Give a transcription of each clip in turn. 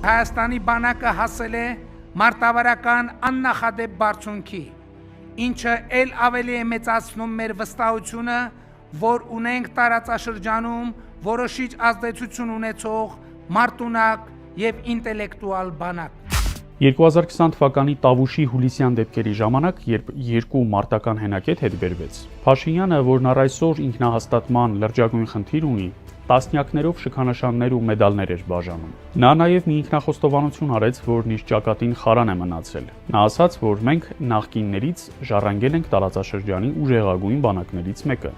Հայաստանի բանակը հասել է մարտավարական աննախադեպ բարձունքի, ինչը ել ավելի է մեծացնում մեր վստահությունը, որ ունենք տարածաշրջանում որոշիչ ազդեցություն ունեցող մարտունակ եւ ինտելեկտուալ բանակ։ 2020 թվականի Տավուշի հուլիսյան դեպքերի ժամանակ, երբ երկու մարտական հենակետ հետ բերվեց, Փաշինյանը, որն առ այսօր ինքնահաստատման լրջագույն խնդիր ունի, տասնյակներով շքանշաններ ու մեդալներ էր բաժանում։ Նա նաև մի ինքնախոստովանություն արեց, որն իր ճակատին խարան է մնացել։ Նա ասաց, որ մենք նախկիններից ժառանգել ենք տարածաշրջանի ուժեղագույն բանակներից մեկը։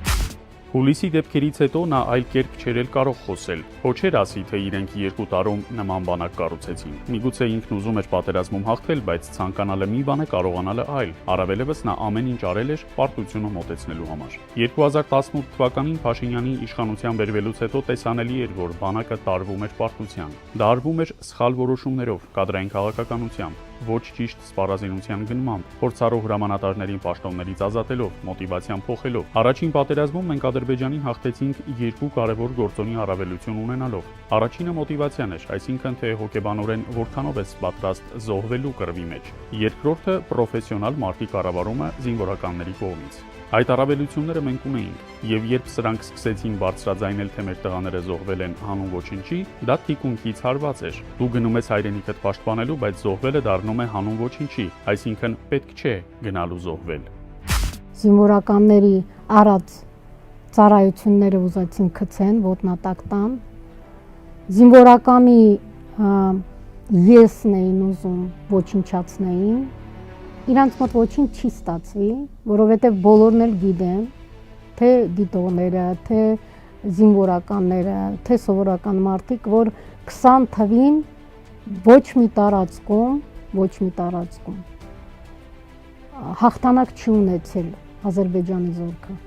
Հուլիսի դեպքերից հետո նա այլ կերպ չէր էլ կարող խոսել, հո չէր ասի, թե իրենք 2 տարում նման բանակ կառուցեցին։ Միգուցե ինքն ուզում էր պատերազմում հաղթել, բայց ցանկանալը մի բան է, կարողանալը այլ։ Առավելևս նա ամեն ինչ արել էր պարտությունը մոտեցնելու համար։ 2018 թվականին Փաշինյանի իշխանության բերվելուց հետո տեսանելի էր, որ բանակը տարվում էր պարտության։ Դա արվում էր սխալ որոշումներով, կադրային քաղաքականությամբ, ոչ ճիշտ սպառազինության գնմամբ, փորձառու հրամանատարներին պաշտոններից ազատելով, մոտիվացիան փոխելով։ Առաջին պատերազմում մենք Ադրբեջանին հաղթեցինք 2 կարևոր գործոնի առավելություն ունենալով։ Առաջինը մոտիվացիան էր, այսինքն թե հոգեբանորեն որքանով է պատրաստ զոհվելու կռվի մեջ։ Երկրորդը պրոֆեսիոնալ մարտի կառավարումը զինվորականների կողմից։ Այդ առավելությունները մենք ունեինք, եւ երբ սրանք սկսեցին բարձրաձայնել, թե մեր տղաները զոհվել են հանուն ոչնչի, դա թիկունքից հարված էր։ Դու գնում ես հայրենիքդ պաշտպանելու, բայց զոհվելը դառնում է հանուն ոչնչի, այսինքն պետք չէ գնալու զոհվել։ Զինվորականների առած ծառայությունները ուզեցին գցեն, ոտնատակ տան։ Զինվորականի եսն էին ուզում ոչնչացնեին։ Իրանց մոտ ոչինչ չի ստացվի, որովհետև բոլորն էլ գիտեն, թե դիտողները, թե զինվորականները, թե սովորական մարդիկ, որ 20 թվին ոչ մի տարածքում հաղթանակ չի ունեցել Ադրբեջանի զորքը։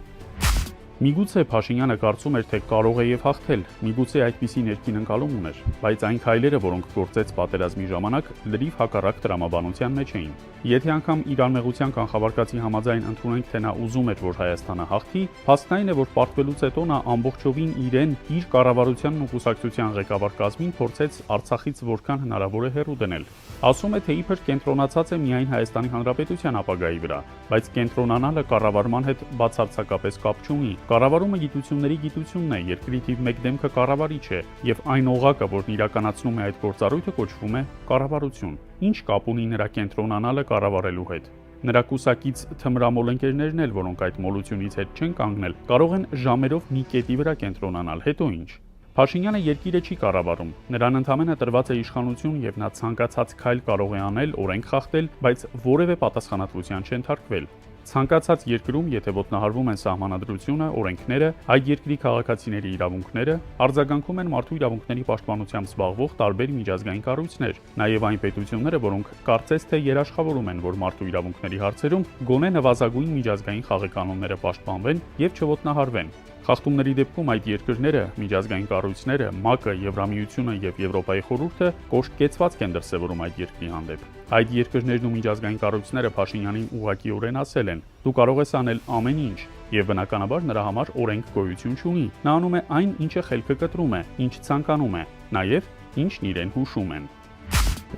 Միգուցե Փաշինյանը կարծում էր, թե կարող է եւ հաղթել, միգուցե այդպիսի ներքին ընկալում ուներ, բայց այն քայլերը, որոնք գործեց պատերազմի ժամանակ, լրիվ հակառակ տրամաբանության մեջ էին։ Եթե անգամ իր անմեղության կանխավարկածի համաձայն ընդունենք, թե նա ուզում էր, որ Հայաստանը հաղթի, փաստն այն է, որ պարտվելուց հետո նա ամբողջովին իրեն, իր կառավարությանն ու կուսակցության ղեկավար կազմին փորձեց Արցախից որքան հնարավոր է հեռու դնել։ Ասում է, թե իբր կենտրոնացած է միայն Հայաստանի Հանրապետության ապագայի վրա, բայց կենտրոնանալը կառավարման հետ բացարձակապես կապ չունի։ Կառավարումը գիտությունների գիտությունն է, երկրի թիվ 1 դեմքը կառավարիչ է, եւ այն օղակը, որն իրականացնում է այդ գործառույթը, կոչվում է կառավարություն։ Ինչ կապ ունի նրա կենտրոնանալը կառավարելու հետ։ Նրա կուսակից թմրամոլ ընկերներն էլ, որոնք այդ մոլությունից հետ չեն կանգնել, կարող են ժամերով մի կետի վրա կենտրոնանալ, հետո ինչ։ Փաշինյանը երկիրը չի կառավարում, նրան ընդամենը տրված է իշխանություն եւ նա ցանկացած քայլ կարող է անել, օրենք խախտել, բայց որևէ պատասխանատվության չընթարկվել։ Ցանկացած երկրում, եթե ոտնահարվում են սահմանադրությունը, օրենքները, այդ երկրի քաղաքացիների իրավունքները, արձագանքում են մարդու իրավունքների պաշտպանությամբ զբաղվող տարբեր միջազգային կառույցներ, նաև այն պետությունները, որոնք կարծես թե երաշխավորում են, որ մարդու իրավունքների հարցերում գոնե նվազագույն միջազգային խաղեկանոնները պաշտպանվեն եւ չոտնահարվեն։ Խախտումների դեպքում այդ երկրները, միջազգային կառույցները, ՄԱԿ-ը, Եվրամիությունը եւ Եվրոպայի խորհուրդը կոշտ են դրսևորում այդ երկրի հանդեպ։ Այդ երկրներն ու միջազգային կառույցները Փաշինյանին ուղղակիորեն ասել են. դու կարող ես անել ամեն ինչ, եւ բնականաբար նրա համար օրենք գոյություն չունի։ Նա անում է այն, ինչը խելքը կտրում է, ինչ ցանկանում է, նաեւ ինչն իրեն հուշում են։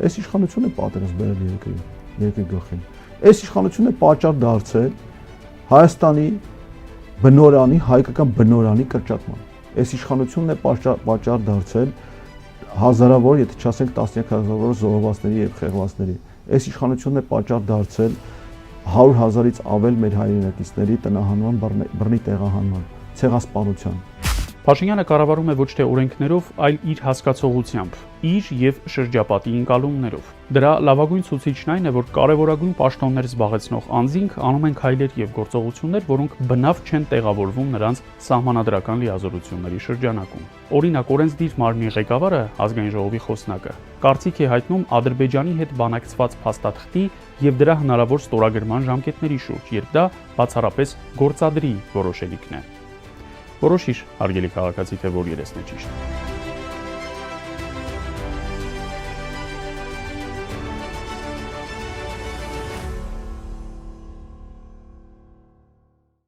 Այս իշխանությունը պատերազմ բերել երկրի գլխին։ Այս իշխանությունը պատճառ դարձել Հայաստանի բնորանի, հայկական բնորանի կրճատման։ Այս իշխանությունն է պատճառ դարձել հազարավոր, եթե չասենք տասնյակ հազարավոր զոհվածների եւ խեղվածների։ Այս իշխանությունն է պատճառ դարձել 100,000-ից ավել մեր հայրենակիցների տնահանման, բռնի տեղահանման, ցեղասպանության։ Փաշինյանը կառավարում է ոչ թե օրենքներով, այլ իր հասկացողությամբ, իր եւ շրջապատի ընկալումներով։ Դրա լավագույն ցուցիչն այն է, որ կարևորագույն պաշտոններ զբաղեցնող անձինք անում են քայլեր եւ գործողություններ, որոնք բնավ չեն տեղավորվում նրանց սահմանադրական լիազորությունների շրջանակում։ Օրինակ, օրենսդիր մարմնի ղեկավարը, ազգային ժողովի խոսնակը, կարծիք է հայտնում Ադրբեջանի հետ բանակցված փաստաթղթի եւ դրա հնարավոր ստորագրման ժամկետների շուրջ, երբ դա բացառապես գործադրի որոշելիքն է։ Որոշիր, հարգելի քաղաքացի, թե որ երեսն է ճիշտ։